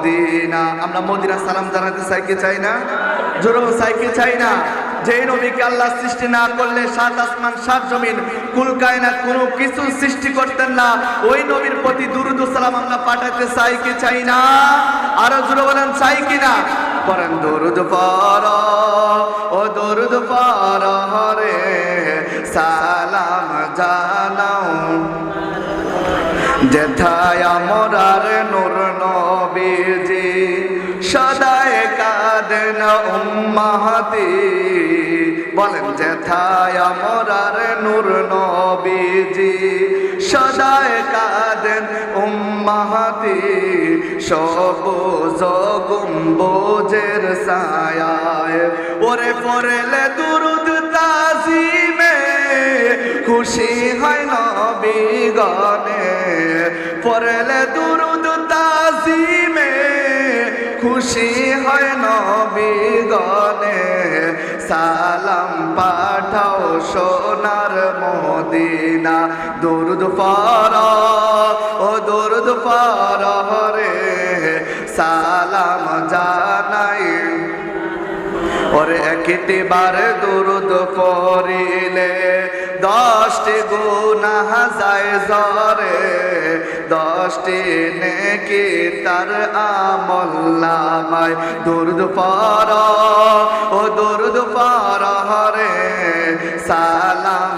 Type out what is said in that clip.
Medina. আমরা Medina সালাম জানাতে চাই কি চাই না? জোরে চাই কি চাই না? যে নবীকে আল্লাহ সৃষ্টি না করলে সাত আসমান সাত জমিন কুল কায়নাত কোনো কিছু সৃষ্টি করতেন না, ওই নবীর প্রতি দুরূদ ও সালাম আমরা পাঠাতে চাই কি চাই না? আরো জোরে বলেন চাই কি না? পড়েন দরুদ পড় ও দরুদ পড় রে সালাম জানাও যেথায় আমরার নূর নবীজি সদায় কাঁদেন উম্মতি। বলেন যেথায় আমরার নূর নবীজি সদায় কাঁদেন উম্মতি, সবুজ গম্বুজের ছায়ায় ওরে পড়লে দুরূদ তাজিমে খুশি হয় নবীগণে। পড়লে দুরূদ তাজিমে খুশি হয় নবীগণে। সালাম পাঠাও সোনার মদিনা। দরুদ পড় ও দরুদ পড় রে সালাম জানাই। ওরে একটি বার দরুদ পড়িলে 10টি গুনাহ যায় জরে, 10টি নেকি তার আমলনামায়। দরুদ পড় ও দরুদ পড় রে সালাম